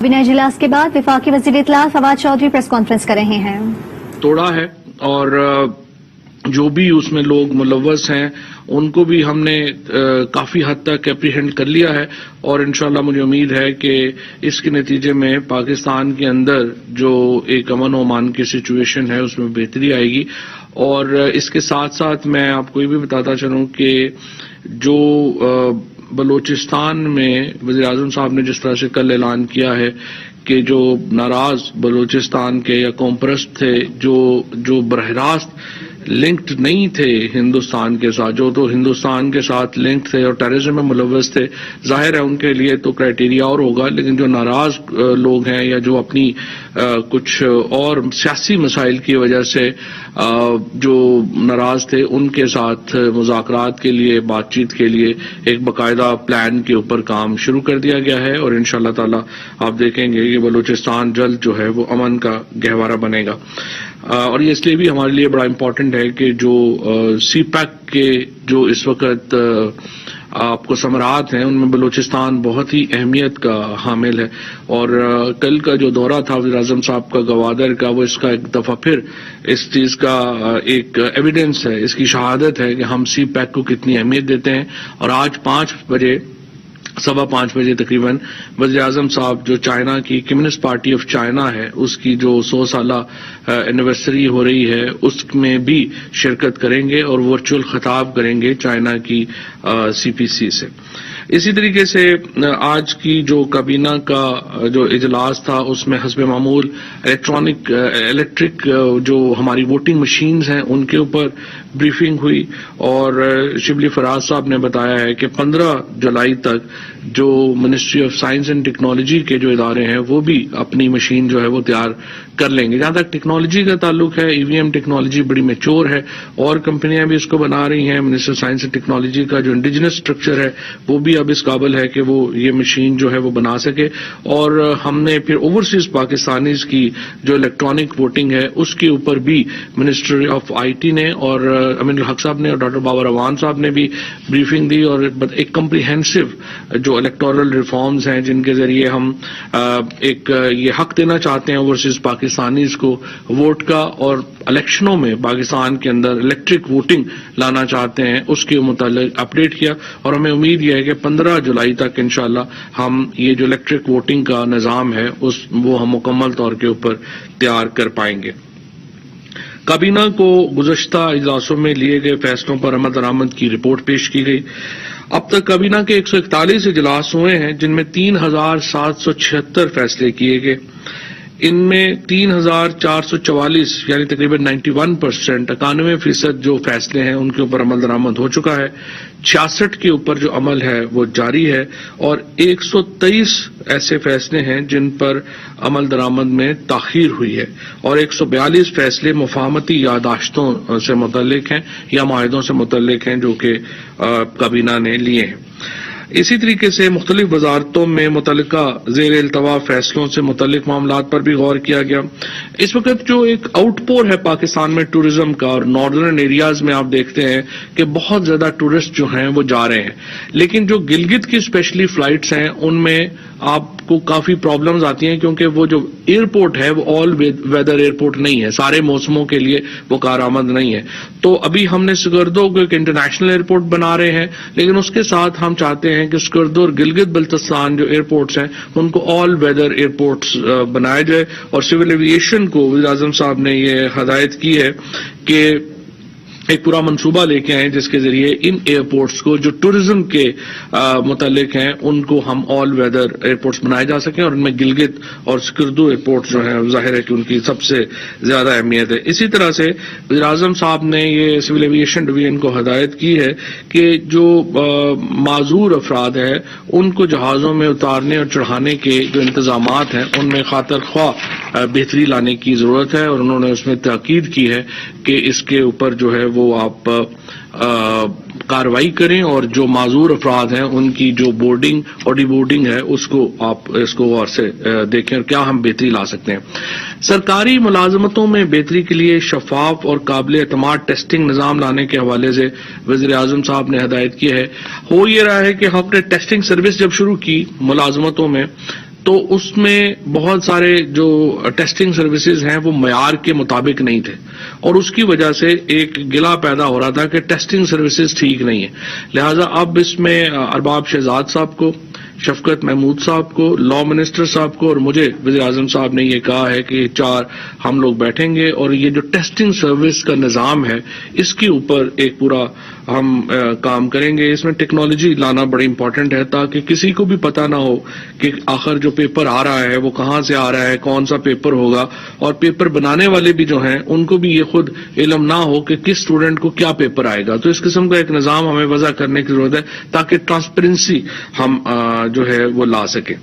کابینہ اجلاس کے بعد وفاقی وزیر اطلاع فواد چودھری پریس کانفرنس کر رہے ہیں. توڑا ہے اور جو بھی اس میں لوگ ملوث ہیں ان کو بھی ہم نے کافی حد تک اپریہینڈ کر لیا ہے اور انشاءاللہ مجھے امید ہے کہ اس کے نتیجے میں پاکستان کے اندر جو ایک امن و امان کی سچویشن ہے اس میں بہتری آئے گی. اور اس کے ساتھ ساتھ میں آپ کو یہ بھی بتاتا چلوں کہ جو بلوچستان میں وزیر اعظم صاحب نے جس طرح سے کل اعلان کیا ہے کہ جو ناراض بلوچستان کے یا قوم پرست تھے جو براہ راست لنکڈ نہیں تھے ہندوستان کے ساتھ، جو تو ہندوستان کے ساتھ لنکڈ تھے اور ٹیررزم میں ملوث تھے، ظاہر ہے ان کے لیے تو کرائٹیریا اور ہوگا، لیکن جو ناراض لوگ ہیں یا جو اپنی کچھ اور سیاسی مسائل کی وجہ سے جو ناراض تھے ان کے ساتھ مذاکرات کے لیے، بات چیت کے لیے ایک باقاعدہ پلان کے اوپر کام شروع کر دیا گیا ہے اور انشاءاللہ تعالی آپ دیکھیں گے کہ بلوچستان جلد جو ہے وہ امن کا گہوارہ بنے گا. اور یہ اس لیے بھی ہمارے لیے بڑا امپورٹنٹ ہے کہ جو سی پیک کے جو اس وقت آپ کو ثمرات ہیں ان میں بلوچستان بہت ہی اہمیت کا حامل ہے. اور کل کا جو دورہ تھا وزیر اعظم صاحب کا گوادر کا، وہ اس کا ایک دفعہ پھر اس چیز کا ایک ایویڈنس ہے، اس کی شہادت ہے کہ ہم سی پیک کو کتنی اہمیت دیتے ہیں. اور آج 5:15 بجے تقریباً وزیر اعظم صاحب جو چائنا کی کمیونسٹ پارٹی آف چائنا ہے اس کی جو 100 سالہ اینیورسری ہو رہی ہے اس میں بھی شرکت کریں گے اور ورچوئل خطاب کریں گے چائنا کی سی پی سی سے. اسی طریقے سے آج کی جو کابینہ کا جو اجلاس تھا اس میں حسب معمول الیکٹرک جو ہماری ووٹنگ مشینز ہیں ان کے اوپر بریفنگ ہوئی اور شبلی فراز صاحب نے بتایا ہے کہ 15 جولائی تک جو ministry of science and technology کے جو ادارے ہیں وہ بھی اپنی مشین جو ہے وہ تیار کر لیں گے. جہاں تک ٹیکنالوجی کا تعلق ہے، ای وی ایم ٹیکنالوجی بڑی میچور ہے اور کمپنیاں بھی اس کو بنا رہی ہیں. Ministry of science and technology کا جو انڈیجنس اسٹرکچر ہے وہ بھی اب اس قابل ہے کہ وہ یہ مشین جو ہے وہ بنا سکے. اور ہم نے پھر اوورسیز پاکستانیز کی جو الیکٹرانک ووٹنگ ہے اس کے اوپر بھی منسٹری آف آئی ٹی نے اور امین الحق صاحب نے اور ڈاکٹر بابر اعوان صاحب نے بھی بریفنگ دی اور ایک کمپریہنسو جو الیکٹورل ریفارمز ہیں جن کے ذریعے ہم ایک یہ حق دینا چاہتے ہیں اوورسیز پاکستانیز کو ووٹ کا اور الیکشنوں میں پاکستان کے اندر الیکٹرک ووٹنگ لانا چاہتے ہیں اس کے متعلق اپڈیٹ کیا. اور ہمیں امید یہ ہے کہ 15 جولائی تک انشاءاللہ ہم یہ جو الیکٹرک ووٹنگ کا نظام ہے وہ ہم مکمل طور کے اوپر تیار کر پائیں گے. کابینہ کو گزشتہ اجلاسوں میں لیے گئے فیصلوں پر عمل درآمد کی رپورٹ پیش کی گئی. اب تک کابینہ کے 141 اجلاس ہوئے ہیں جن میں 3776 فیصلے کیے گئے. ان میں 3444 یعنی تقریباً 91% 91% جو فیصلے ہیں ان کے اوپر عمل درآمد ہو چکا ہے. 66 کے اوپر جو عمل ہے وہ جاری ہے اور 123 ایسے فیصلے ہیں جن پر عمل درآمد میں تاخیر ہوئی ہے اور 142 فیصلے مفاہمتی یادداشتوں سے متعلق ہیں یا معاہدوں سے متعلق ہیں جو کہ کابینہ نے لیے ہیں. اسی طریقے سے مختلف وزارتوں میں متعلقہ زیر التوا فیصلوں سے متعلق معاملات پر بھی غور کیا گیا. اس وقت جو ایک آؤٹ پور ہے پاکستان میں ٹورزم کا اور ناردرن ایریاز میں آپ دیکھتے ہیں کہ بہت زیادہ ٹورسٹ جو ہیں وہ جا رہے ہیں، لیکن جو گلگت کی اسپیشلی فلائٹس ہیں ان میں آپ کو کافی پرابلمز آتی ہیں کیونکہ وہ جو ایئرپورٹ ہے وہ آل ویدر ایئرپورٹ نہیں ہے، سارے موسموں کے لیے وہ کارآمد نہیں ہے. تو ابھی ہم نے سکردو کو ایک انٹرنیشنل ایئرپورٹ بنا رہے ہیں، لیکن اس کے ساتھ ہم چاہتے ہیں کہ سکردو اور گلگت بلتستان جو ایئرپورٹس ہیں ان کو آل ویدر ایئرپورٹس بنایا جائے. اور سول ایویشن کو وزیر اعظم صاحب نے یہ ہدایت کی ہے کہ ایک پورا منصوبہ لے کے آئیں جس کے ذریعے ان ایئرپورٹس کو جو ٹورزم کے متعلق ہیں ان کو ہم آل ویدر ایئرپورٹس بنائے جا سکیں اور ان میں گلگت اور سکردو ایئرپورٹ جو ہیں ظاہر ہے کہ ان کی سب سے زیادہ اہمیت ہے. اسی طرح سے وزیر اعظم صاحب نے یہ سول ایویشن ڈویژن کو ہدایت کی ہے کہ جو معذور افراد ہیں ان کو جہازوں میں اتارنے اور چڑھانے کے جو انتظامات ہیں ان میں خاطر خواہ بہتری لانے کی ضرورت ہے اور انہوں نے اس میں تاکید کی ہے کہ اس کے اوپر جو ہے وہ آپ کارروائی کریں اور جو معذور افراد ہیں ان کی جو بورڈنگ اور ڈی بورڈنگ ہے اس کو آپ اس کو غور سے دیکھیں اور کیا ہم بہتری لا سکتے ہیں. سرکاری ملازمتوں میں بہتری کے لیے شفاف اور قابل اعتماد ٹیسٹنگ نظام لانے کے حوالے سے وزیر اعظم صاحب نے ہدایت کی ہے. ہو یہ رہا ہے کہ ہم نے ٹیسٹنگ سروس جب شروع کی ملازمتوں میں تو اس میں بہت سارے جو ٹیسٹنگ سروسز ہیں وہ معیار کے مطابق نہیں تھے، اور اس کی وجہ سے ایک گلا پیدا ہو رہا تھا کہ ٹیسٹنگ سروسز ٹھیک نہیں ہے. لہٰذا اب اس میں ارباب شہزاد صاحب کو، شفقت محمود صاحب کو، لا منسٹر صاحب کو اور مجھے وزیر اعظم صاحب نے یہ کہا ہے کہ 4 ہم لوگ بیٹھیں گے اور یہ جو ٹیسٹنگ سروس کا نظام ہے اس کے اوپر ایک پورا ہم کام کریں گے. اس میں ٹیکنالوجی لانا بڑی امپورٹنٹ ہے تاکہ کسی کو بھی پتہ نہ ہو کہ آخر جو پیپر آ رہا ہے وہ کہاں سے آ رہا ہے، کون سا پیپر ہوگا، اور پیپر بنانے والے بھی جو ہیں ان کو بھی یہ خود علم نہ ہو کہ کس اسٹوڈنٹ کو کیا پیپر آئے گا. تو اس قسم کا ایک نظام ہمیں وضع کرنے کی ضرورت ہے تاکہ ٹرانسپیرنسی ہم جو ہے وہ لا سکیں.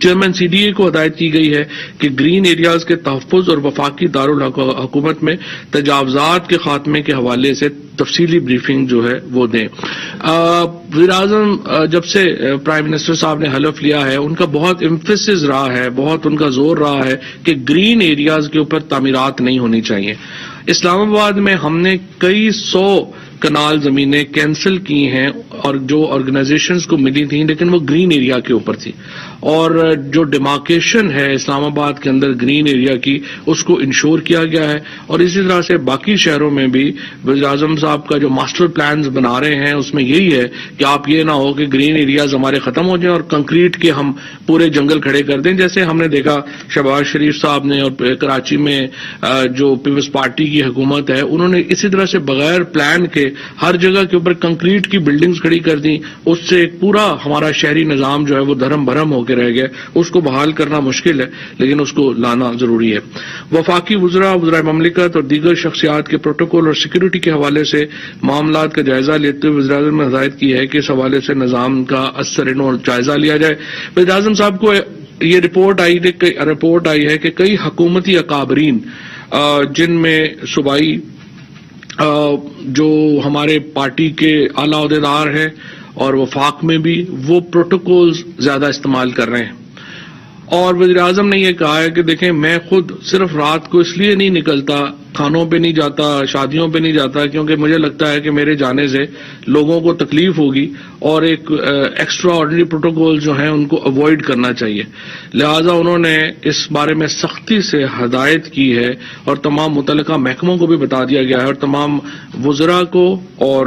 چیئرمین سی ڈی اے کو ہدایت کی گئی ہے کہ گرین ایریاز کے تحفظ اور وفاقی دارالحکومت میں تجاوزات کے خاتمے کے حوالے سے تفصیلی بریفنگ جو ہے وہ دیں. وزیر اعظم جب سے پرائم منسٹر صاحب نے حلف لیا ہے ان کا بہت ایمفیسس رہا ہے، بہت ان کا زور رہا ہے کہ گرین ایریاز کے اوپر تعمیرات نہیں ہونی چاہیے. اسلام آباد میں ہم نے کئی 100 کنال زمینیں کینسل کی ہیں اور جو آرگنائزیشنز کو ملی تھیں لیکن وہ گرین ایریا کے اوپر تھی، اور جو ڈیمارکیشن ہے اسلام آباد کے اندر گرین ایریا کی اس کو انشور کیا گیا ہے. اور اسی طرح سے باقی شہروں میں بھی وزیر اعظم صاحب کا جو ماسٹر پلانز بنا رہے ہیں اس میں یہی ہے کہ آپ یہ نہ ہو کہ گرین ایریاز ہمارے ختم ہو جائیں اور کنکریٹ کے ہم پورے جنگل کھڑے کر دیں، جیسے ہم نے دیکھا شہباز شریف صاحب نے اور کراچی میں جو پیپلز پارٹی کی حکومت ہے انہوں نے اسی طرح سے بغیر پلان کے ہر جگہ کے اوپر کنکریٹ کی بلڈنگز کھڑی کر دی. اس سے ایک پورا ہمارا شہری نظام جو ہے وہ دھرم بھرم ہو کے رہ گیا. اس کو بحال کرنا مشکل ہے لیکن اس کو لانا ضروری ہے. وفاقی وزراء مملکت اور دیگر شخصیات کے پروٹوکول اور سیکورٹی کے حوالے سے معاملات کا جائزہ لیتے ہوئے وزیر اعظم نے ہدایت کی ہے کہ اس حوالے سے نظام کا اثر جائزہ لیا جائے. وزیر اعظم صاحب کو یہ رپورٹ آئی ہے کہ کئی حکومتی اکابرین جن میں صوبائی جو ہمارے پارٹی کے اعلیٰ عہدیدار ہیں اور وفاق میں بھی وہ پروٹوکولز زیادہ استعمال کر رہے ہیں. اور وزیر اعظم نے یہ کہا ہے کہ دیکھیں میں خود صرف رات کو اس لیے نہیں نکلتا، کھانوں پہ نہیں جاتا، شادیوں پہ نہیں جاتا کیونکہ مجھے لگتا ہے کہ میرے جانے سے لوگوں کو تکلیف ہوگی اور ایک ایکسٹرا آرڈنری پروٹوکول جو ہیں ان کو اوائڈ کرنا چاہیے. لہٰذا انہوں نے اس بارے میں سختی سے ہدایت کی ہے اور تمام متعلقہ محکموں کو بھی بتا دیا گیا ہے اور تمام وزراء کو اور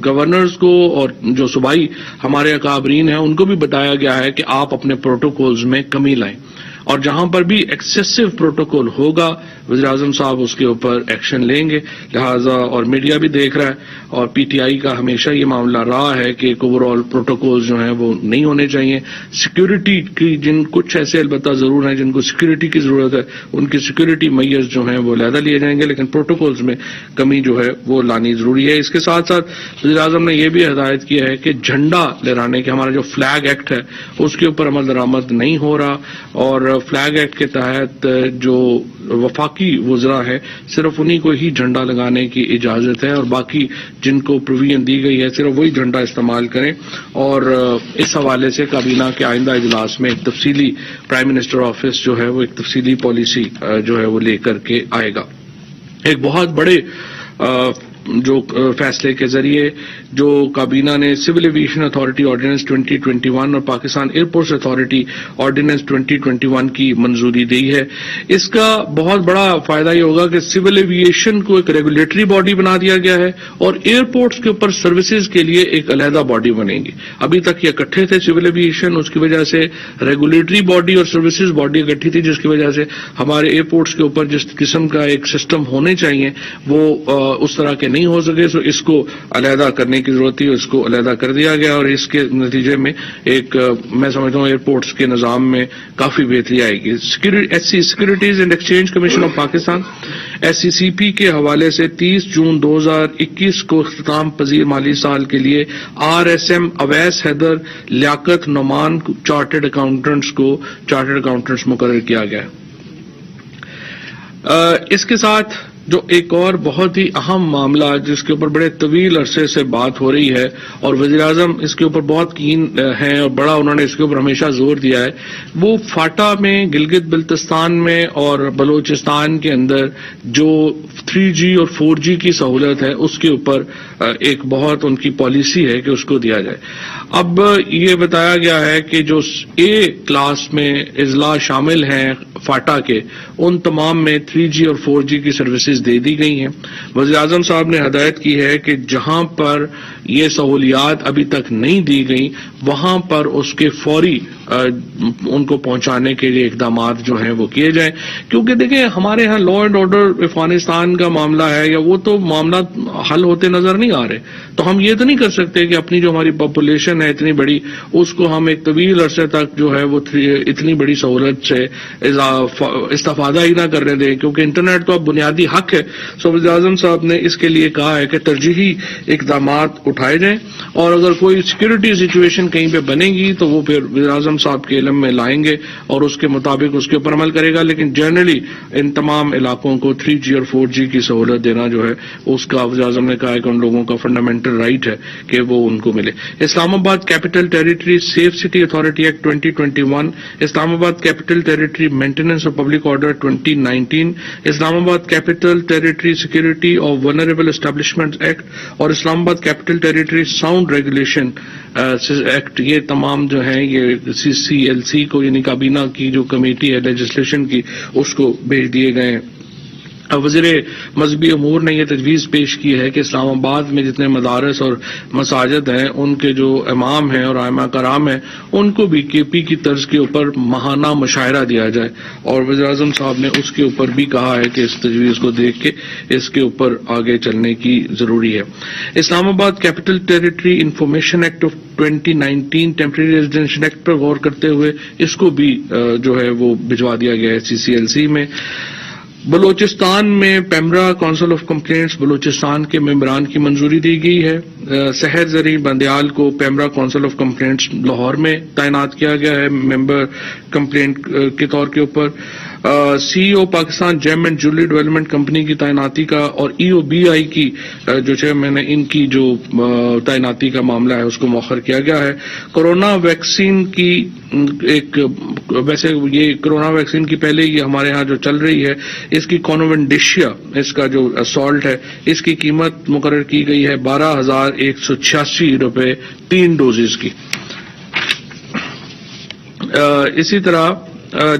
گورنرز کو اور جو صوبائی ہمارے اکابرین ہیں ان کو بھی بتایا گیا ہے کہ آپ اپنے پروٹوکولز میں کمی لائیں، اور جہاں پر بھی ایکسیسو پروٹوکول ہوگا وزیر اعظم صاحب اس کے اوپر ایکشن لیں گے. لہٰذا اور میڈیا بھی دیکھ رہا ہے اور پی ٹی آئی کا ہمیشہ یہ معاملہ رہا ہے کہ اوور آل پروٹوکول جو ہیں وہ نہیں ہونے چاہیے. سیکورٹی کی کچھ ایسے البتہ ضرور ہیں جن کو سیکورٹی کی ضرورت ہے، ان کی سیکورٹی میئرز جو ہیں وہ علیحدہ لیے جائیں گے، لیکن پروٹوکولز میں کمی جو ہے وہ لانی ضروری ہے. اس کے ساتھ ساتھ وزیر اعظم نے یہ بھی ہدایت کیا ہے کہ جھنڈا لہرانے کے ہمارا جو فلیگ ایکٹ ہے اس کے اوپر عمل درآمد نہیں ہو رہا، اور فلیگ ایکٹ کے تحت جو وفاقی وزراء ہیں صرف انہی کو ہی جھنڈا لگانے کی اجازت ہے اور باقی جن کو پروویژن دی گئی ہے صرف وہی جھنڈا استعمال کریں. اور اس حوالے سے کابینہ کے آئندہ اجلاس میں ایک تفصیلی پرائم منسٹر آفس جو ہے وہ ایک تفصیلی پالیسی جو ہے وہ لے کر کے آئے گا. ایک بہت بڑے جو فیصلے کے ذریعے جو کابینہ نے سول ایویشن اتھارٹی آرڈیننس 2021 اور پاکستان ایئرپورٹس اتھارٹی آرڈیننس 2021 کی منظوری دی ہے. اس کا بہت بڑا فائدہ یہ ہوگا کہ سول ایویشن کو ایک ریگولیٹری باڈی بنا دیا گیا ہے اور ایئرپورٹس کے اوپر سروسز کے لیے ایک علیحدہ باڈی بنے گی. ابھی تک یہ اکٹھے تھے سول ایویشن، اس کی وجہ سے ریگولیٹری باڈی اور سروسز باڈی اکٹھی تھی جس کی وجہ سے ہمارے ایئرپورٹس کے اوپر جس قسم کا ایک سسٹم ہونے چاہیے وہ اس طرح کے نہیں ہو سکے. سو اس کو علیحدہ کرنے کی ضرورت تھی، اس کو علیحدہ کر دیا گیا اور اس کے نتیجے میں ایک میں سمجھتا ہوں ایئرپورٹس کے نظام میں کافی بہتری آئے گی. Securities and exchange commission of Pakistan SCCP کے حوالے سے 30 جون 2021 کو اختتام پذیر مالی سال کے لیے RSM اویس حیدر لیاقت نعمان چارٹرڈ اکاؤنٹنٹس مقرر کیا گیا. اس کے ساتھ جو ایک اور بہت ہی اہم معاملہ جس کے اوپر بڑے طویل عرصے سے بات ہو رہی ہے اور وزیر اعظم اس کے اوپر بہت کین ہیں اور بڑا انہوں نے اس کے اوپر ہمیشہ زور دیا ہے، وہ فاٹا میں گلگت بلتستان میں اور بلوچستان کے اندر جو 3G اور 4G کی سہولت ہے اس کے اوپر ایک بہت ان کی پالیسی ہے کہ اس کو دیا جائے. اب یہ بتایا گیا ہے کہ جو اے کلاس میں اضلاع شامل ہیں فاٹا کے، ان تمام میں 3G اور 4G کی سروسز دے دی گئی ہیں۔ وزیر اعظم صاحب نے ہدایت کی ہے کہ جہاں پر یہ سہولیات ابھی تک نہیں دی گئی وہاں پر اس کے فوری ان کو پہنچانے کے لیے اقدامات جو ہیں وہ کیے جائیں، کیونکہ دیکھیں ہمارے ہاں لا اینڈ آرڈر افغانستان کا معاملہ ہے یا وہ تو معاملات حل ہوتے نظر نہیں آ رہے، تو ہم یہ تو نہیں کر سکتے کہ اپنی جو ہماری پاپولیشن ہے اتنی بڑی اس کو ہم ایک طویل عرصے تک جو ہے وہ اتنی بڑی سہولت سے استفادہ ہی نہ کرنے دیں، کیونکہ انٹرنیٹ تو اب بنیادی حق ہے۔ وزیر اعظم صاحب نے اس کے لیے کہا ہے کہ ترجیحی اقدامات اٹھائے جائیں، اور اگر کوئی سیکورٹی سچویشن کہیں پہ بنے گی تو وہ پھر وزیر اعظم صاحب کے علم میں لائیں گے اور اس کے مطابق اس کے اوپر عمل کرے گا، لیکن جنرلی ان تمام علاقوں کو 3G اور 4G کی سہولت دینا جو ہے اس کا وزیر اعظم نے کہا ہے کہ ان لوگوں کا فنڈامنٹل رائٹ ہے کہ وہ ان کو ملے۔ Islamabad capital territory safe city authority act 2021، Islamabad capital territory maintenance of public order 2019، Islamabad capital territory security of vulnerable establishment act اور Islamabad capital territory sound regulation act, یہ تمام جو ہیں یہ CCLC کو یعنی کابینہ کی جو کمیٹی ہے لیجسلیشن کی اس کو بھیج دیے گئے ہیں۔ وزیر مذہبی امور نے یہ تجویز پیش کی ہے کہ اسلام آباد میں جتنے مدارس اور مساجد ہیں ان کے جو امام ہیں اور ائمہ کرام ہیں ان کو بھی KP کی طرز کے اوپر ماہانہ مشاعرہ دیا جائے، اور وزیر اعظم صاحب نے اس کے اوپر بھی کہا ہے کہ اس تجویز کو دیکھ کے اس کے اوپر آگے چلنے کی ضروری ہے۔ Islamabad capital territory information act of 2019 temporary residential act پر غور کرتے ہوئے اس کو بھی جو ہے وہ بھجوا دیا گیا ہے CCLC میں۔ بلوچستان میں PEMRA council of complaints Balochistan کے ممبران کی منظوری دی گئی ہے۔ سحر زرین بندیال کو PEMRA council of complaints Lahore میں تعینات کیا گیا ہے ممبر کمپلینٹ کے طور کے اوپر۔ CEO Pakistan gem and jewellery development company کی تعیناتی کا اور EOBI کی جو چیئرمین ہے ان کی جو تعیناتی کا معاملہ ہے اس کو مؤخر کیا گیا ہے۔ کورونا ویکسین کی ایک ویسے یہ کورونا ویکسین کی پہلے یہ ہمارے ہاں جو چل رہی ہے اس کی کونوینڈیشیا اس کا جو سالٹ ہے اس کی قیمت مقرر کی گئی ہے 12,186 روپے 3 ڈوزز کی۔ اسی طرح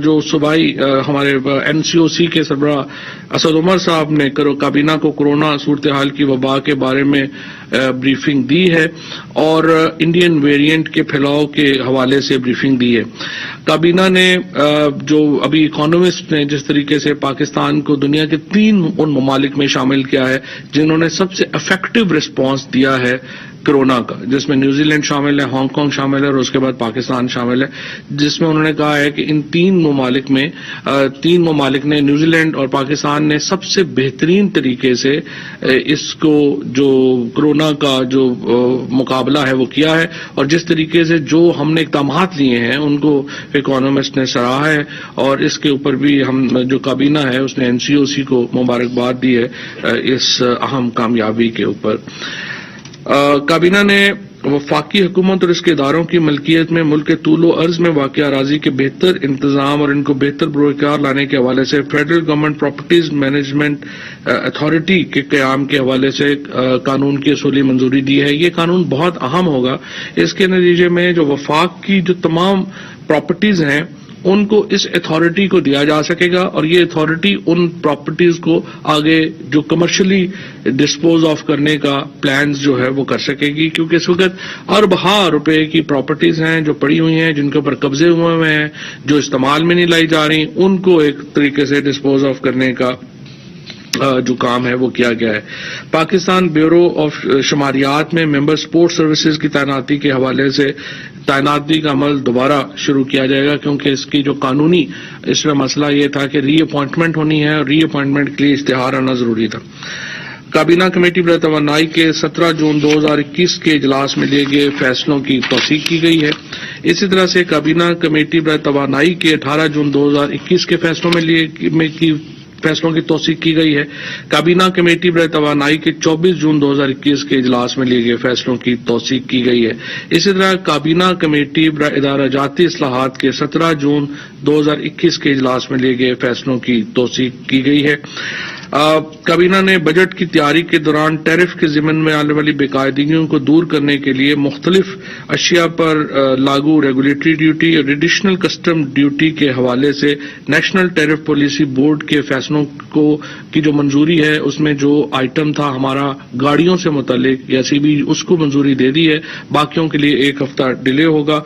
جو صوبائی ہمارے NCOC کے سربراہ اسد عمر صاحب نے کابینہ کو کورونا صورتحال کی وبا کے بارے میں بریفنگ دی ہے اور انڈین ویرینٹ کے پھیلاؤ کے حوالے سے بریفنگ دی ہے۔ کابینہ نے جو ابھی اکانومسٹ نے جس طریقے سے پاکستان کو دنیا کے 3 ان ممالک میں شامل کیا ہے جنہوں نے سب سے افیکٹو رسپانس دیا ہے کرونا کا، جس میں نیوزی لینڈ شامل ہے، ہانگ کانگ شامل ہے اور اس کے بعد پاکستان شامل ہے، جس میں انہوں نے کہا ہے کہ ان 3 ممالک نے نیوزی لینڈ اور پاکستان نے سب سے بہترین طریقے سے اس کو جو کرونا کا جو مقابلہ ہے وہ کیا ہے، اور جس طریقے سے جو ہم نے اقدامات لیے ہیں ان کو اکانومسٹ نے سراہا ہے، اور اس کے اوپر بھی ہم جو کابینہ ہے اس نے NCOC کو مبارکباد دی ہے اس اہم کامیابی کے اوپر۔ کابینہ نے وفاقی حکومت اور اس کے اداروں کی ملکیت میں ملک کے طول و عرض میں واقع اراضی کے بہتر انتظام اور ان کو بہتر بروکار لانے کے حوالے سے federal government properties management authority کے قیام کے حوالے سے قانون کی اصولی منظوری دی ہے۔ یہ قانون بہت اہم ہوگا، اس کے نتیجے میں جو وفاق کی جو تمام پراپرٹیز ہیں ان کو اس اتھارٹی کو دیا جا سکے گا، اور یہ اتھارٹی ان پراپرٹیز کو آگے جو کمرشلی ڈسپوز آف کرنے کا پلانز جو ہے وہ کر سکے گی، کیونکہ اس وقت اربوں روپے کی پراپرٹیز ہیں جو پڑی ہوئی ہیں، جن کے اوپر قبضے ہوئے ہیں، جو استعمال میں نہیں لائی جا رہی، ان کو ایک طریقے سے ڈسپوز آف کرنے کا جو کام ہے وہ کیا گیا ہے۔ پاکستان بیورو آف شماریات میں ممبر سپورٹ سروسز کی تعیناتی کے حوالے سے تعیناتی کا عمل دوبارہ شروع کیا جائے گا، کیونکہ اس کی جو قانونی اس میں مسئلہ یہ تھا کہ ری اپوائنٹمنٹ ہونی ہے اور ری اپوائنٹمنٹ کے لیے اشتہار آنا ضروری تھا۔ کابینہ کمیٹی برائے توانائی کے 17 جون 2021 کے اجلاس میں لیے گئے فیصلوں کی توثیق کی گئی ہے۔ اسی طرح سے کابینہ کمیٹی برائے توانائی کے 18 جون 2021 کے فیصلوں کی توثیق کی گئی ہے۔ کابینہ کمیٹی برائے توانائی کے 24 جون 2021 کے اجلاس میں لیے گئے فیصلوں کی توثیق کی گئی ہے۔ اسی طرح کابینہ کمیٹی برائے ادارہ جاتی اصلاحات کے 17 جون 2021 کے اجلاس میں لیے گئے فیصلوں کی توثیق کی گئی ہے۔ کابینہ نے بجٹ کی تیاری کے دوران ٹیرف کے ضمن میں آنے والی بے قاعدگیوں کو دور کرنے کے لیے مختلف اشیاء پر لاگو ریگولیٹری ڈیوٹی اور ایڈیشنل کسٹم ڈیوٹی کے حوالے سے نیشنل ٹیرف پالیسی بورڈ کے فیصلوں کی جو منظوری ہے، اس میں جو آئٹم تھا ہمارا گاڑیوں سے متعلق یا سی بی، اس کو منظوری دے دی ہے، باقیوں کے لیے 1 ہفتہ ڈیلے ہوگا۔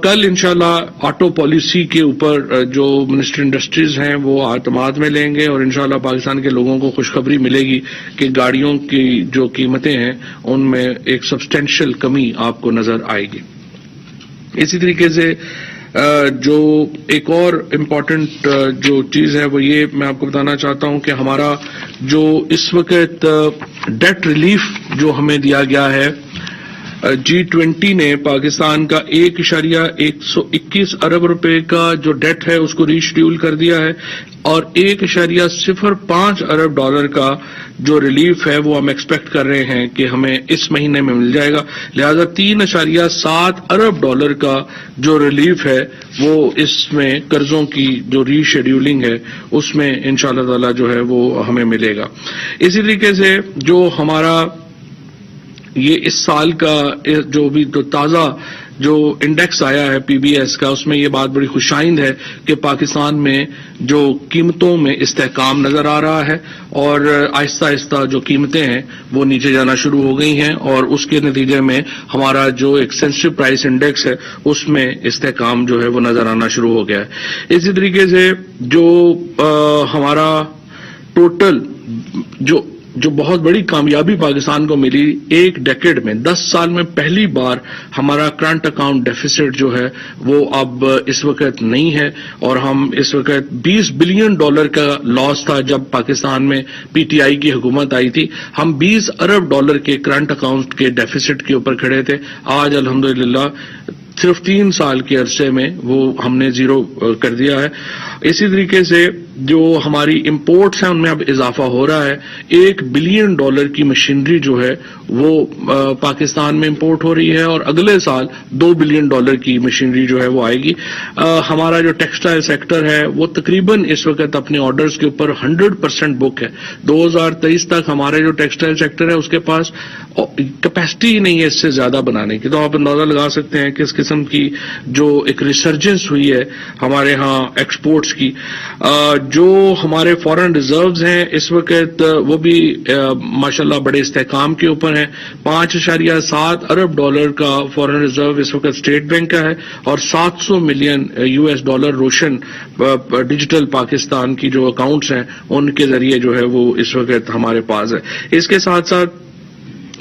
کل انشاءاللہ آٹو پالیسی کے اوپر جو منسٹر انڈسٹریز ہیں وہ اعتماد میں لیں گے، اور انشاءاللہ پاکستان کے لوگوں کو خوشخبری ملے گی کہ گاڑیوں کی جو قیمتیں ہیں ان میں ایک سبسٹینشیل کمی آپ کو نظر آئے گی۔ اسی طریقے سے جو ایک اور امپورٹنٹ جو چیز ہے وہ یہ میں آپ کو بتانا چاہتا ہوں کہ ہمارا جو اس وقت ڈیٹ ریلیف جو ہمیں دیا گیا ہے، G20 نے پاکستان کا 1.121 ارب روپے کا جو ڈیٹ ہے اس کو ریشیڈیول کر دیا ہے، اور 1.05 ارب ڈالر کا جو ریلیف ہے وہ ہم ایکسپیکٹ کر رہے ہیں کہ ہمیں اس مہینے میں مل جائے گا، لہذا 3.7 ارب ڈالر کا جو ریلیف ہے وہ اس میں قرضوں کی جو ری شیڈیولنگ ہے اس میں انشاءاللہ تعالی جو ہے وہ ہمیں ملے گا۔ اسی طریقے سے جو ہمارا یہ اس سال کا جو بھی تو تازہ جو انڈیکس آیا ہے پی بی ایس کا، اس میں یہ بات بڑی خوشائند ہے کہ پاکستان میں جو قیمتوں میں استحکام نظر آ رہا ہے، اور آہستہ آہستہ جو قیمتیں ہیں وہ نیچے جانا شروع ہو گئی ہیں، اور اس کے نتیجے میں ہمارا جو ایک سینسٹیو پرائس انڈیکس ہے اس میں استحکام جو ہے وہ نظر آنا شروع ہو گیا ہے۔ اسی طریقے سے جو ہمارا ٹوٹل جو بہت بڑی کامیابی پاکستان کو ملی، ایک ڈیکیڈ میں 10 سال میں پہلی بار ہمارا کرنٹ اکاؤنٹ ڈیفیسٹ جو ہے وہ اب اس وقت نہیں ہے، اور ہم اس وقت $20 بلین کا لاس تھا جب پاکستان میں پی ٹی آئی کی حکومت آئی تھی، ہم $20 ارب کے کرنٹ اکاؤنٹ کے ڈیفیسٹ کے اوپر کھڑے تھے۔ آج الحمدللہ صرف 3 سال کے عرصے میں وہ ہم نے زیرو کر دیا ہے۔ اسی طریقے سے جو ہماری امپورٹس ہیں ان میں اب اضافہ ہو رہا ہے، $1 بلین کی مشینری جو ہے وہ پاکستان میں امپورٹ ہو رہی ہے، اور اگلے سال $2 بلین کی مشینری جو ہے وہ آئے گی۔ ہمارا جو ٹیکسٹائل سیکٹر ہے وہ تقریباً اس وقت اپنے آرڈرز کے اوپر 100% بک ہے۔ 2023 تک ہمارا جو ٹیکسٹائل سیکٹر ہے اس کے پاس کیپیسٹی ہی نہیں ہے اس سے زیادہ بنانے کی، تو آپ اندازہ لگا سکتے ہیں کہ اس قسم کی جو ایک ریسرجنس ہوئی ہے ہمارے ہاں ایکسپورٹس کی۔ جو ہمارے فارن ریزروز ہیں اس وقت وہ بھی ماشاءاللہ بڑے استحکام کے اوپر ہیں۔ $5.7 ارب کا فارن ریزرو اس وقت اسٹیٹ بینک کا ہے، اور $700 ملین روشن ڈیجیٹل پاکستان کی جو اکاؤنٹس ہیں ان کے ذریعے جو ہے وہ اس وقت ہمارے پاس ہے۔ اس کے ساتھ ساتھ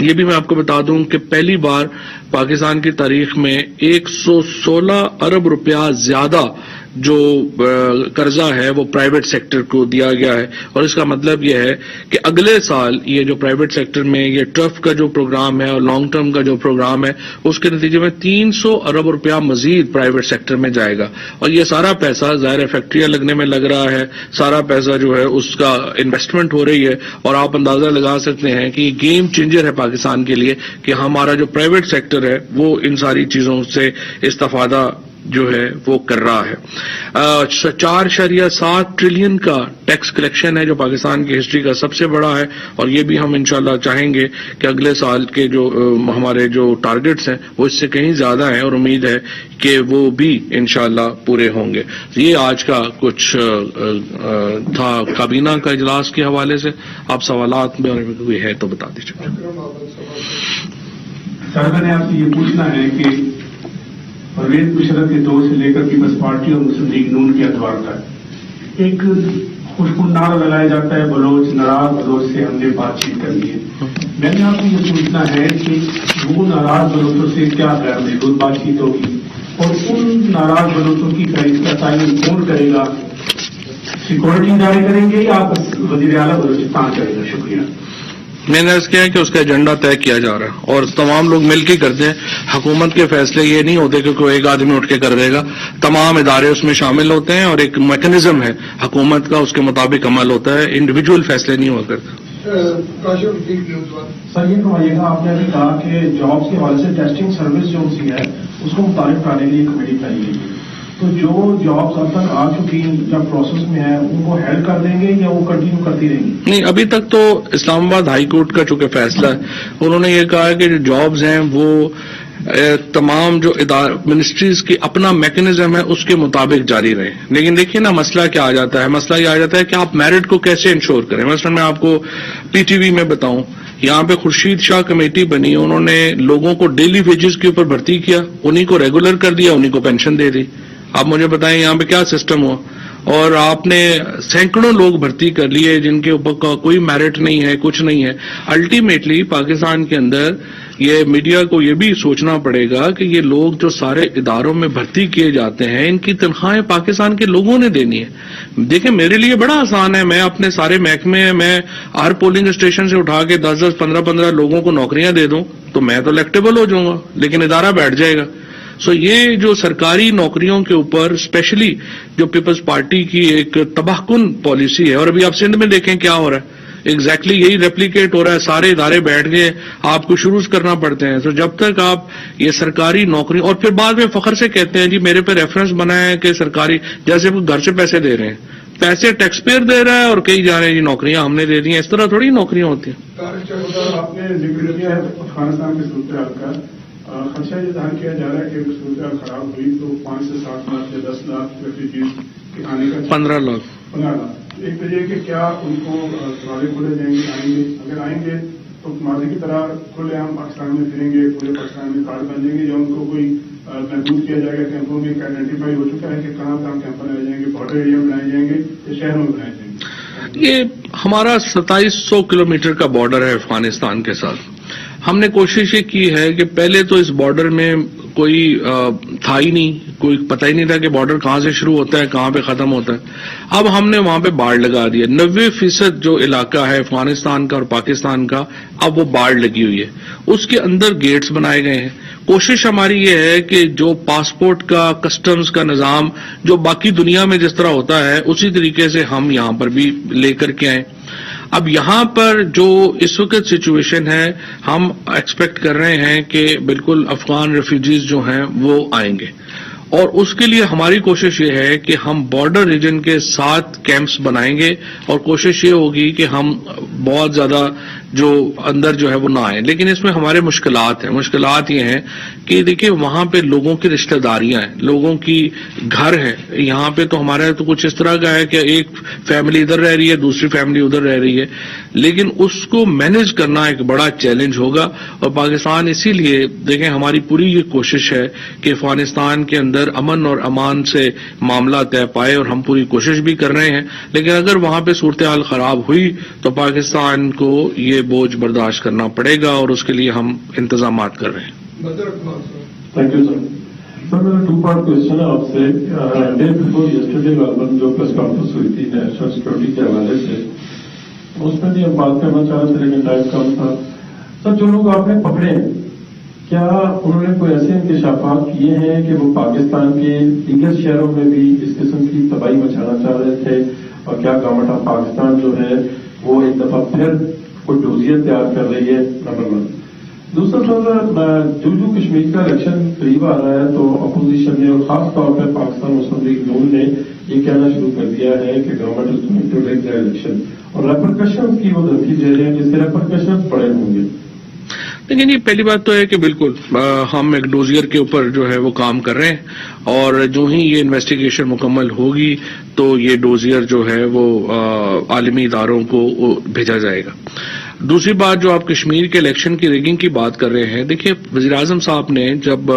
یہ بھی میں آپ کو بتا دوں کہ پہلی بار پاکستان کی تاریخ میں 116 ارب روپیہ زیادہ جو قرضہ ہے وہ پرائیویٹ سیکٹر کو دیا گیا ہے، اور اس کا مطلب یہ ہے کہ اگلے سال یہ جو پرائیویٹ سیکٹر میں یہ ٹرف کا جو پروگرام ہے اور لانگ ٹرم کا جو پروگرام ہے اس کے نتیجے میں 300 ارب روپیہ مزید پرائیویٹ سیکٹر میں جائے گا، اور یہ سارا پیسہ ظاہر فیکٹریاں لگنے میں لگ رہا ہے، سارا پیسہ جو ہے اس کا انویسٹمنٹ ہو رہی ہے، اور آپ اندازہ لگا سکتے ہیں کہ یہ گیم چینجر ہے پاکستان کے لیے کہ ہمارا جو پرائیویٹ سیکٹر ہے وہ ان ساری چیزوں سے استفادہ جو ہے وہ کر رہا ہے۔ 4.7 ٹریلین کا ٹیکس کلیکشن ہے جو پاکستان کی ہسٹری کا سب سے بڑا ہے، اور یہ بھی ہم انشاءاللہ چاہیں گے کہ اگلے سال کے جو ہمارے جو ٹارگٹس ہیں وہ اس سے کہیں زیادہ ہیں، اور امید ہے کہ وہ بھی انشاءاللہ پورے ہوں گے۔ یہ آج کا کچھ تھا کابینہ کا اجلاس کے حوالے سے۔ آپ سوالات میں کوئی ہے تو بتا دیجیے۔ سر میں نے آپ سے یہ پوچھنا ہے کہ پرویز مشرف کے دور سے لے کر پیپلز پارٹی اور مسلم لیگ نون کے ادوار تک ایک خوشبو نعرہ لگایا جاتا ہے بلوچ ناراض بلوچ سے ہم نے بات چیت کرنی ہے۔ میں نے آپ کو یہ پوچھنا ہے کہ وہ ناراض بلوچوں سے کیا غیر محدود بات چیت ہوگی، اور ان ناراض بلوچوں کی فہرست کا تعین کون کرے گا؟ سیکورٹی ادارے کریں گے یا وزیر اعلیٰ بلوچستان کرے گا؟ شکریہ۔ میں نے عرض کیا ہے کہ اس کا ایجنڈا طے کیا جا رہا ہے اور تمام لوگ مل کے کرتے ہیں۔ حکومت کے فیصلے یہ نہیں ہوتے کہ کوئی ایک آدمی اٹھ کے کر دے گا، تمام ادارے اس میں شامل ہوتے ہیں اور ایک میکنزم ہے حکومت کا، اس کے مطابق عمل ہوتا ہے، انڈیویجول فیصلے نہیں ہوا کرتے۔ سر یہ کہیے گا، آپ نے ابھی کہا کہ جابس کے حوالے سے ٹیسٹنگ سروس جو سی ہے اس کو متعارف کرانے کے لیے کمیٹی بنائی گئی ہے، تو جو جابس اب تک آ چکی ہیں یا پروسیس میں ہیں ان کو ہیلڈ کر دیں گے یا وہ کنٹینیو کرتی رہیں گی؟ نہیں، ابھی تک تو اسلام آباد ہائی کورٹ کا چونکہ فیصلہ ہے، انہوں نے یہ کہا کہ جو جابز ہیں وہ تمام جو منسٹریز کی اپنا میکنزم ہے اس کے مطابق جاری رہے. لیکن دیکھیے نا مسئلہ کیا آ جاتا ہے، مسئلہ یہ آ جاتا ہے کہ آپ میرٹ کو کیسے انشور کریں. مثلا میں آپ کو پی ٹی وی میں بتاؤں، یہاں پہ خورشید شاہ کمیٹی بنی، انہوں نے لوگوں کو ڈیلی ویجز کے اوپر بھرتی کیا، انہی کو ریگولر کر دیا، انہی کو پینشن دے دی. آپ مجھے بتائیں یہاں پہ کیا سسٹم ہوا؟ اور آپ نے سینکڑوں لوگ بھرتی کر لیے جن کے اوپر کوئی میرٹ نہیں ہے، کچھ نہیں ہے. الٹیمیٹلی پاکستان کے اندر یہ میڈیا کو یہ بھی سوچنا پڑے گا کہ یہ لوگ جو سارے اداروں میں بھرتی کیے جاتے ہیں ان کی تنخواہیں پاکستان کے لوگوں نے دینی ہے. دیکھیں میرے لیے بڑا آسان ہے، میں اپنے سارے محکمے میں ہر پولنگ اسٹیشن سے اٹھا کے 10-10 15-15 لوگوں کو نوکریاں دے دوں تو میں تو الیکٹیبل ہو جاؤں گا، لیکن ادارہ بیٹھ جائے گا. یہ جو سرکاری نوکریوں کے اوپر اسپیشلی جو پیپلز پارٹی کی ایک تباہ کن پالیسی ہے، اور ابھی آپ سندھ میں دیکھیں کیا ہو رہا ہے، ایگزیکٹلی یہی ریپلیکیٹ ہو رہا ہے. سارے ادارے بیٹھ گئے، آپ کو شروع کرنا پڑتے ہیں. تو جب تک آپ یہ سرکاری نوکری، اور پھر بعد میں فخر سے کہتے ہیں جی میرے پہ ریفرنس بنا ہے کہ سرکاری، جیسے وہ گھر سے پیسے دے رہے ہیں، پیسے ٹیکس پیئر دے رہا ہے اور کئی جا رہے ہیں جی نوکریاں ہم نے دے دی ہیں. اس طرح تھوڑی نوکریاں ہوتی ہیں. آپ نے ذکر کیا ہے افغانستان کی صورتحال کا، خدشہ یہ ظاہر کیا جا رہا ہے کہ اگر صورتحال خراب ہوئی تو 5 سے 7 لاکھ یا 10 لاکھ ریفیوجیز کے آنے کا 15 لاکھ. ایک تو یہ کہ کیا ان کو دروازے کھولے جائیں گے، آئیں گے؟ اگر آئیں گے تو ماضی کی طرح کھلے عام پاکستان میں پھریں گے، پورے پاکستان میں کارڈ بن جائیں گے، یا ان کو کوئی محدود کیا جائے گا؟ کیمپوں میں آئیڈینٹیفائی ہو چکا ہے کہ کہاں کہاں کیمپ بنائے جائیں گے، بارڈر ایریا بنائے جائیں گے یا شہروں میں بنائے جائیں گے؟ یہ ہمارا 2700 کلومیٹر کا بارڈر ہے افغانستان کے ساتھ. ہم نے کوشش یہ کی ہے کہ پہلے تو اس بارڈر میں کوئی تھا ہی نہیں، کوئی پتہ ہی نہیں تھا کہ بارڈر کہاں سے شروع ہوتا ہے کہاں پہ ختم ہوتا ہے. اب ہم نے وہاں پہ باڑ لگا دیا. 90% جو علاقہ ہے افغانستان کا اور پاکستان کا اب وہ باڑ لگی ہوئی ہے، اس کے اندر گیٹس بنائے گئے ہیں. کوشش ہماری یہ ہے کہ جو پاسپورٹ کا کسٹمز کا نظام جو باقی دنیا میں جس طرح ہوتا ہے اسی طریقے سے ہم یہاں پر بھی لے کر کے آئیں. اب یہاں پر جو اس وقت سچویشن ہے ہم ایکسپیکٹ کر رہے ہیں کہ بالکل افغان ریفیوجیز جو ہیں وہ آئیں گے، اور اس کے لیے ہماری کوشش یہ ہے کہ ہم بارڈر ریجن کے 7 کیمپس بنائیں گے، اور کوشش یہ ہوگی کہ ہم بہت زیادہ جو اندر جو ہے وہ نہ آئیں. لیکن اس میں ہمارے مشکلات ہیں. مشکلات یہ ہیں کہ دیکھیں وہاں پہ لوگوں کی رشتہ داریاں ہیں، لوگوں کی گھر ہے. یہاں پہ تو ہمارا تو کچھ اس طرح کا ہے کہ ایک فیملی ادھر رہ رہی ہے، دوسری فیملی ادھر رہ رہی ہے، لیکن اس کو مینج کرنا ایک بڑا چیلنج ہوگا. اور پاکستان اسی لیے دیکھیں ہماری پوری یہ کوشش ہے کہ افغانستان کے اندر امن اور امان سے معاملہ طے پائے، اور ہم پوری کوشش بھی کر رہے ہیں. لیکن اگر وہاں پہ صورتحال خراب ہوئی تو پاکستان کو یہ بوجھ برداشت کرنا پڑے گا، اور اس کے لیے ہم انتظامات کر رہے ہیں. Thank you sir. سر میرا 2 پارٹ کوشچن ہے آپ سے. ڈے بفور یسٹرڈے والن جو پریس کانفرنس ہوئی تھی نیشنل سیکورٹی کے حوالے سے، اس میں بھی ہم بات کرنا چاہ رہے تھے لیکن ٹائم کم تھا. سر جو لوگ آپ نے پکڑے ہیں کیا انہوں نے کوئی ایسے انکشافات کیے ہیں کہ وہ پاکستان کے دیگر شہروں میں بھی اس قسم کی تباہی مچانا چاہ رہے تھے، اور کیا گورنمنٹ آف پاکستان جو ہے وہ ایک دفعہ پھر کوئی ڈوزیت تیار کر رہی ہے؟ نمبر 1. دوسرا سر جو کشمیر کا الیکشن قریب آ رہا ہے تو اپوزیشن نے اور خاص طور پہ پاکستان مسلم لیگ نون نے یہ کہنا شروع کر دیا ہے کہ government is going to rig the election, اور ریپرکشن کی وہ دھمکی دے رہے ہیں جس کے ریپرکشن بڑے ہوں گے. لیکن یہ پہلی بات تو ہے کہ بالکل ہم ایک ڈوزیئر کے اوپر جو ہے وہ کام کر رہے ہیں، اور جو ہی یہ انویسٹیگیشن مکمل ہوگی تو یہ ڈوزیئر جو ہے وہ عالمی اداروں کو بھیجا جائے گا. دوسری بات جو آپ کشمیر کے الیکشن کی ریگنگ کی بات کر رہے ہیں، دیکھیے وزیر اعظم صاحب نے جب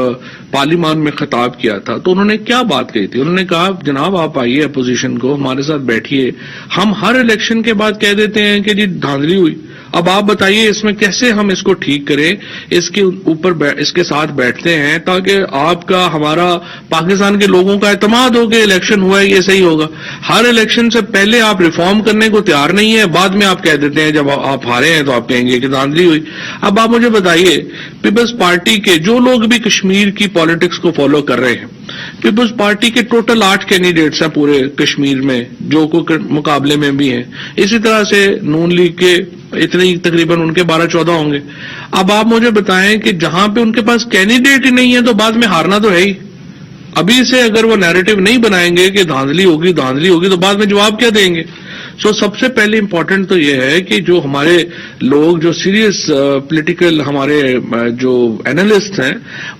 پارلیمان میں خطاب کیا تھا تو انہوں نے کیا بات کہی تھی؟ انہوں نے کہا جناب آپ آئیے اپوزیشن کو ہمارے ساتھ بیٹھیے، ہم ہر الیکشن کے بعد کہہ دیتے ہیں کہ جی دھاندلی ہوئی، اب آپ بتائیے اس میں کیسے ہم اس کو ٹھیک کریں. اس کے اوپر اس کے ساتھ بیٹھتے ہیں تاکہ آپ کا ہمارا پاکستان کے لوگوں کا اعتماد ہو کہ الیکشن ہوا ہے یہ صحیح ہوگا. ہر الیکشن سے پہلے آپ ریفارم کرنے کو تیار نہیں ہے، بعد میں آپ کہہ دیتے ہیں جب آپ ہارے ہیں تو آپ کہیں گے کہ دھاندلی ہوئی. اب آپ مجھے بتائیے پیپلز پارٹی کے جو لوگ بھی کشمیر کی پالیٹکس کو فالو کر رہے ہیں، پیپلز پارٹی کے ٹوٹل 8 کینڈیڈیٹس ہیں پورے کشمیر میں جو کو مقابلے میں بھی ہیں، اسی طرح سے نون لیگ کے اتنے تقریباً ان کے 12-14 ہوں گے. اب آپ مجھے بتائیں کہ جہاں پہ ان کے پاس کینڈیڈیٹ ہی نہیں ہے تو بعد میں ہارنا تو ہے ہی. ابھی سے اگر وہ نیریٹو نہیں بنائیں گے کہ دھاندلی ہوگی تو بعد میں جواب کیا دیں گے؟ سب سے پہلے امپورٹنٹ تو یہ ہے کہ جو ہمارے لوگ جو سیریس پولیٹیکل ہمارے جو اینالسٹ ہیں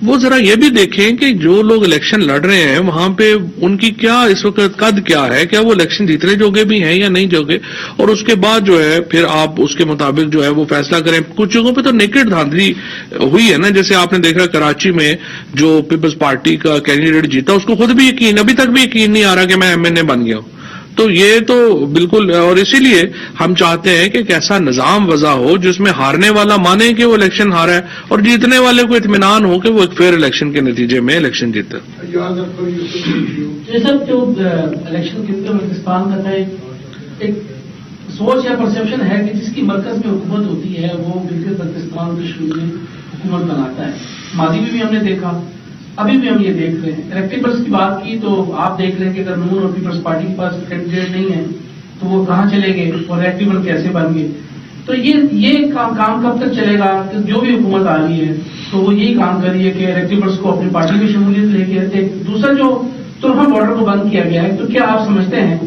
وہ ذرا یہ بھی دیکھیں کہ جو لوگ الیکشن لڑ رہے ہیں وہاں پہ ان کی کیا اس وقت قد کیا ہے، کیا وہ الیکشن جیتنے جوگے بھی ہیں یا نہیں جوگے، اور اس کے بعد جو ہے پھر آپ اس کے مطابق جو ہے وہ فیصلہ کریں۔ کچھ جگہوں پہ تو نیکڈ دھاندلی ہوئی ہے نا، جیسے آپ نے دیکھا کراچی میں جو پیپلز پارٹی کا کینڈیڈیٹ جیتا اس کو خود بھی یقین، ابھی تک بھی یقین نہیں آ رہا کہ میں MNA بن گیا ہوں۔ تو یہ تو بالکل، اور اسی لیے ہم چاہتے ہیں کہ ایک ایسا نظام وضع ہو جس میں ہارنے والا مانے کہ وہ الیکشن ہارا ہے اور جیتنے والے کو اطمینان ہو کہ وہ ایک فیئر الیکشن کے نتیجے میں الیکشن جیتا ہے۔ یہ سب جو الیکشن کے اندر پاکستان کا ایک سوچ یا پرسپشن ہے کہ جس کی مرکز میں حکومت ہوتی ہے وہ بالکل پاکستان دشمن میں حکومت بناتا ہے۔ ماضی میں بھی ہم نے دیکھا، ابھی بھی ہم یہ دیکھ رہے ہیں۔ الیکٹیبلس کی بات کی تو آپ دیکھ رہے ہیں کہ اگر نون اور پیپلز پارٹی کے پاس کینڈیڈیٹ نہیں ہے تو وہ کہاں چلے گئے اور الیکٹیبل کیسے بن گئے۔ تو یہ کام کب تک چلے گا کہ جو بھی حکومت آ رہی ہے تو وہ یہی کام کر رہی ہے کہ الیکٹیبلس کو اپنی پارٹی میں شمولیت لے کے آتے۔ دوسرا جو ترہم بارڈر کو بند کیا گیا ہے، تو کیا آپ سمجھتے ہیں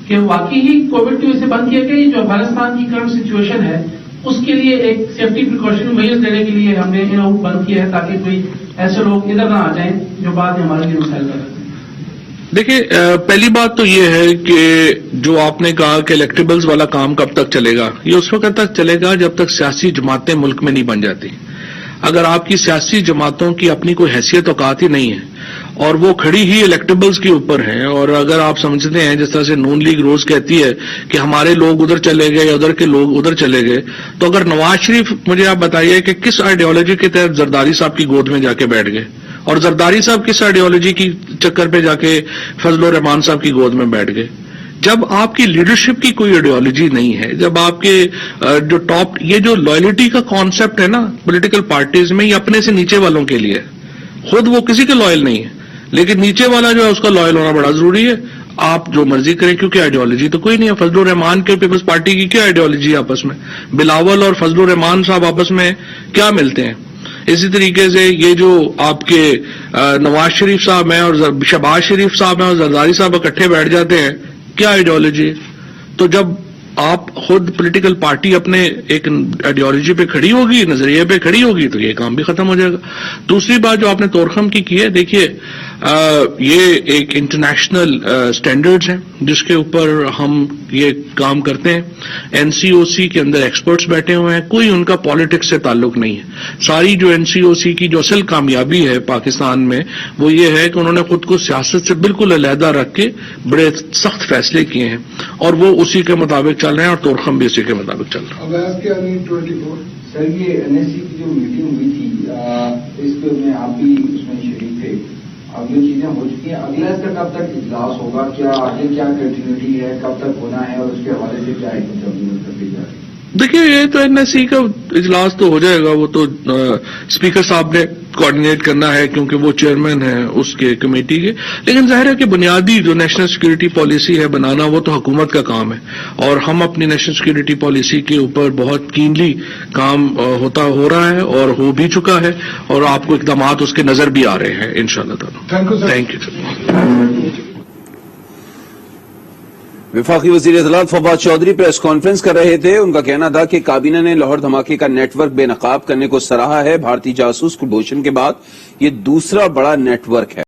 کہ واقعی ہی کووڈ کی وجہ سے بند کیا گیا؟ یہ جو افغانستان کی کرنٹ سچویشن ہے اس کے لیے ایک سیفٹی پریکاشن میجرز لینے کے لیے ہم نے بند کیا ہے تاکہ کوئی ایسے لوگ ادھر نہ آ جائیں جو بعد میں ہمارے لیے مسائل کر رہے ہیں۔ دیکھیں، پہلی بات تو یہ ہے کہ جو آپ نے کہا کہ الیکٹیبلز والا کام کب تک چلے گا، یہ اس وقت تک چلے گا جب تک سیاسی جماعتیں ملک میں نہیں بن جاتی۔ اگر آپ کی سیاسی جماعتوں کی اپنی کوئی حیثیت اوقات ہی نہیں ہے اور وہ کھڑی ہی الیکٹیبلز کے اوپر ہیں، اور اگر آپ سمجھتے ہیں جس طرح سے نون لیگ روز کہتی ہے کہ ہمارے لوگ ادھر چلے گئے یا ادھر کے لوگ ادھر چلے گئے، تو اگر نواز شریف، مجھے آپ بتائیے کہ کس آئیڈیالوجی کے تحت زرداری صاحب کی گود میں جا کے بیٹھ گئے، اور زرداری صاحب کس آئیڈیالوجی کی چکر پہ جا کے فضل الرحمان صاحب کی گود میں بیٹھ گئے۔ جب آپ کی لیڈرشپ کی کوئی آئیڈیالوجی نہیں ہے، جب آپ کے جو ٹاپ، یہ جو لائلٹی کا کانسیپٹ ہے نا پولیٹیکل پارٹیز میں، یہ اپنے سے نیچے والوں کے لیے ہے، خود وہ کسی کے لائل نہیں ہے، لیکن نیچے والا جو ہے اس کا لائل ہونا بڑا ضروری ہے۔ آپ جو مرضی کریں کیونکہ آئیڈیالوجی تو کوئی نہیں ہے۔ فضل الرحمان کے پیپلز پارٹی کی کیا آئیڈیالوجی ہے آپس میں؟ بلاول اور فضل الرحمان صاحب آپس میں کیا ملتے ہیں؟ اسی طریقے سے یہ جو آپ کے نواز شریف صاحب ہیں اور شہباز شریف صاحب ہیں اور زرداری صاحب اکٹھے بیٹھ جاتے ہیں، کیا آئیڈیالوجی ہے؟ تو جب آپ خود پولیٹیکل پارٹی اپنے ایک آئیڈیالوجی پہ کھڑی ہوگی، نظریے پہ کھڑی ہوگی، تو یہ کام بھی ختم ہو جائے گا۔ دوسری بات جو آپ نے طورخم کی ہے، دیکھیے یہ ایک انٹرنیشنل سٹینڈرڈز ہیں جس کے اوپر ہم یہ کام کرتے ہیں۔ NCOC کے اندر ایکسپرٹس بیٹھے ہوئے ہیں، کوئی ان کا پالیٹکس سے تعلق نہیں ہے۔ ساری جو NCOC کی جو اصل کامیابی ہے پاکستان میں وہ یہ ہے کہ انہوں نے خود کو سیاست سے بالکل علیحدہ رکھ کے بڑے سخت فیصلے کیے ہیں، اور وہ اسی کے مطابق چل رہے ہیں، اور طورخم بھی اسی کے مطابق چل رہا ہے۔ سر، یہ NSC کی جو میٹنگ ہوئی تھی اس پہ میں آپ بھی اس میں شریک تھے، اب یہ چیزیں ہو چکی ہیں، اگلا اس کا کب تک اجلاس ہوگا؟ کیا آگے کیا کنٹینیوٹی ہے، کب تک ہونا ہے، اور اس کے حوالے سے کیا حکمت کر دی جا رہی ہے؟ دیکھیے، یہ تو NSC کا اجلاس تو ہو جائے گا، وہ تو اسپیکر صاحب نے کوآرڈینیٹ کرنا ہے کیونکہ وہ چیئرمین ہیں اس کے کمیٹی کے، لیکن ظاہر ہے کہ بنیادی جو نیشنل سیکورٹی پالیسی ہے بنانا وہ تو حکومت کا کام ہے، اور ہم اپنی نیشنل سیکورٹی پالیسی کے اوپر بہت کینلی کام ہو رہا ہے اور ہو بھی چکا ہے، اور آپ کو اقدامات اس کے نظر بھی آ رہے ہیں انشاءاللہ تعالی۔ Thank you. وفاقی وزیر اطلاعات فواد چودھری پریس کانفرنس کر رہے تھے۔ ان کا کہنا تھا کہ کابینہ نے لاہور دھماکے کا نیٹ ورک بے نقاب کرنے کو سراہا ہے۔ بھارتی جاسوس کلبھوشن کے بعد یہ دوسرا بڑا نیٹ ورک ہے۔